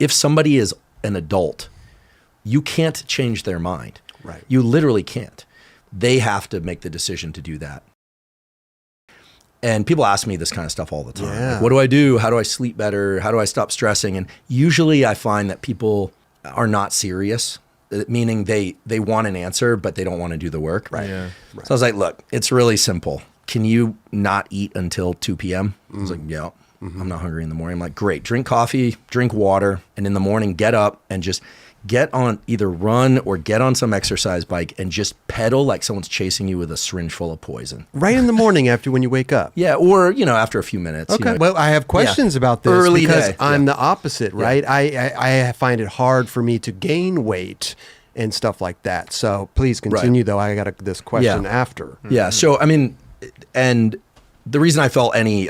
if somebody is an adult, you can't change their mind. Right. You literally can't. They have to make the decision to do that. And people ask me this kind of stuff all the time. Yeah. Like, what do I do? How do I sleep better? How do I stop stressing? And usually I find that people are not serious, meaning they want an answer, but they don't want to do the work. Right. Yeah. Right. So I was like, look, it's really simple. Can you not eat until 2 p.m.? I was like, yeah, I'm not hungry in the morning. I'm like, great, drink coffee, drink water, and in the morning, get up and just get on, either run or get on some exercise bike and just pedal like someone's chasing you with a syringe full of poison. Right in the morning after when you wake up. Yeah, or, after a few minutes. Okay. Well, I have questions about this Early because day. I'm the opposite, right? I find it hard for me to gain weight and stuff like that. So please continue, though. I got this question after. Yeah. So, and the reason I felt any,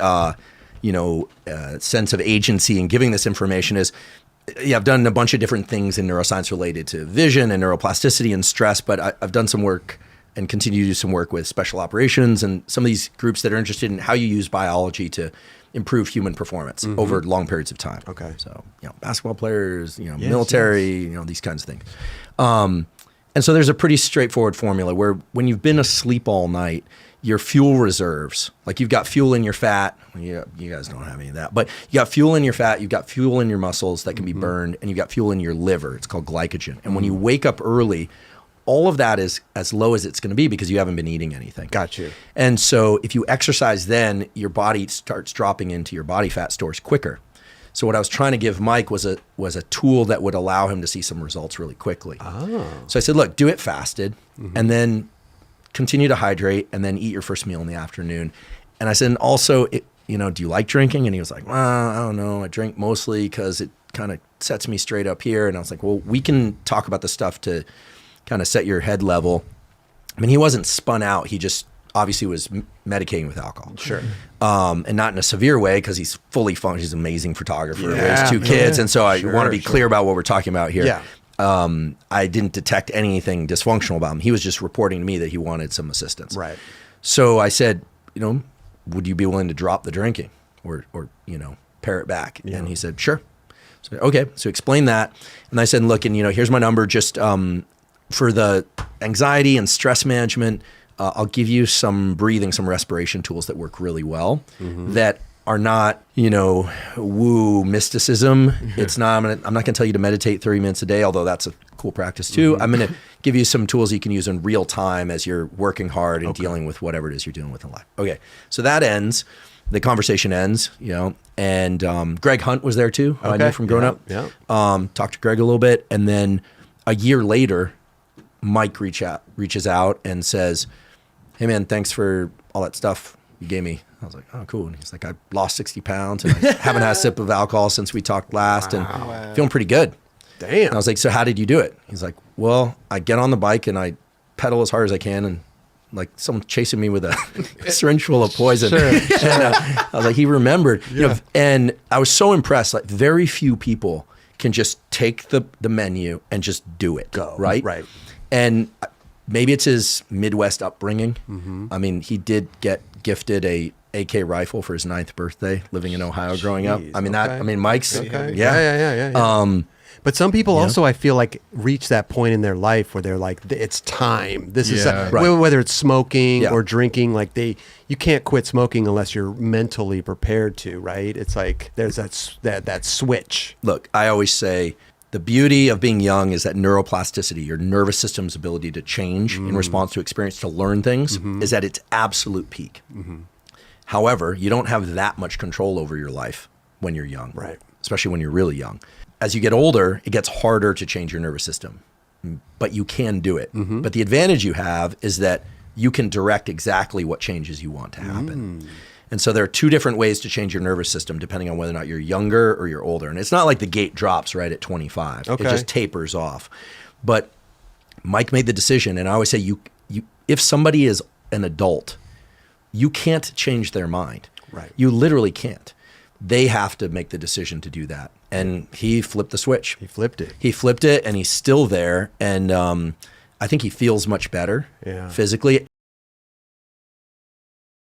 sense of agency in giving this information is, I've done a bunch of different things in neuroscience related to vision and neuroplasticity and stress, but I've done some work and continue to do some work with special operations and some of these groups that are interested in how you use biology to improve human performance over long periods of time. Okay. So, basketball players, military, these kinds of things. And so there's a pretty straightforward formula where when you've been asleep all night, your fuel reserves, like you've got fuel in your fat, you guys don't have any of that, but you got fuel in your fat, you've got fuel in your muscles that can be burned, and you've got fuel in your liver. It's called glycogen. And when you wake up early, all of that is as low as it's going to be because you haven't been eating anything. Got you. And so if you exercise then, your body starts dropping into your body fat stores quicker. So what I was trying to give Mike was a tool that would allow him to see some results really quickly. Oh. So I said, look, do it fasted, and then continue to hydrate, and then eat your first meal in the afternoon. And I said, and also, do you like drinking? And he was like, well, I don't know. I drink mostly because it kind of sets me straight up here. And I was like, well, we can talk about the stuff to kind of set your head level. I mean, he wasn't spun out. He just obviously was medicating with alcohol. Sure. And not in a severe way because he's fully functional. He's an amazing photographer, raised 2 kids. And so I want to be clear about what we're talking about here. Yeah. I didn't detect anything dysfunctional about him. He was just reporting to me that he wanted some assistance. Right. So I said, would you be willing to drop the drinking or pare it back? Yeah. And he said, sure. So, okay. So explain that. And I said, look, and here's my number. Just for the anxiety and stress management, I'll give you some breathing, some respiration tools that work really well that are not, woo mysticism. It's not, I'm not going to tell you to meditate 30 minutes a day, although that's a cool practice too. I'm going to give you some tools you can use in real time as you're working hard and dealing with whatever it is you're dealing with in life. Okay. So that ends, the conversation ends, and Greg Hunt was there too, who I knew from growing up. Yeah. Talked to Greg a little bit. And then a year later, Mike reaches out and says, hey man, thanks for all that stuff you gave me. I was like, oh, cool. And he's like, I lost 60 pounds and I haven't had a sip of alcohol since we talked last and feeling pretty good. Damn. And I was like, so how did you do it? He's like, well, I get on the bike and I pedal as hard as I can and like someone chasing me with a syringe full of poison. Sure. And, I was like, he remembered. And I was so impressed. Like very few people can just take the menu and just do it. Go. Right? Right. And maybe it's his Midwest upbringing. I mean, he did get gifted a AK rifle for his 9th birthday, living in Ohio growing up. I mean, Mike's, Yeah. But some people also, I feel like, reach that point in their life where they're like, it's time. This is whether it's smoking or drinking, like you can't quit smoking unless you're mentally prepared to, right? It's like there's that switch. Look, I always say the beauty of being young is that neuroplasticity, your nervous system's ability to change in response to experience, to learn things, is at its absolute peak. However, you don't have that much control over your life when you're young, right? Especially when you're really young. As you get older, it gets harder to change your nervous system, but you can do it. But the advantage you have is that you can direct exactly what changes you want to happen. And so there are 2 different ways to change your nervous system depending on whether or not you're younger or you're older. And it's not like the gate drops right at 25. Okay. It just tapers off. But Mike made the decision, and I always say, you if somebody is an adult, you can't change their mind. Right. You literally can't. They have to make the decision to do that. And he flipped the switch. He flipped it. He flipped it, and he's still there. And I think he feels much better physically.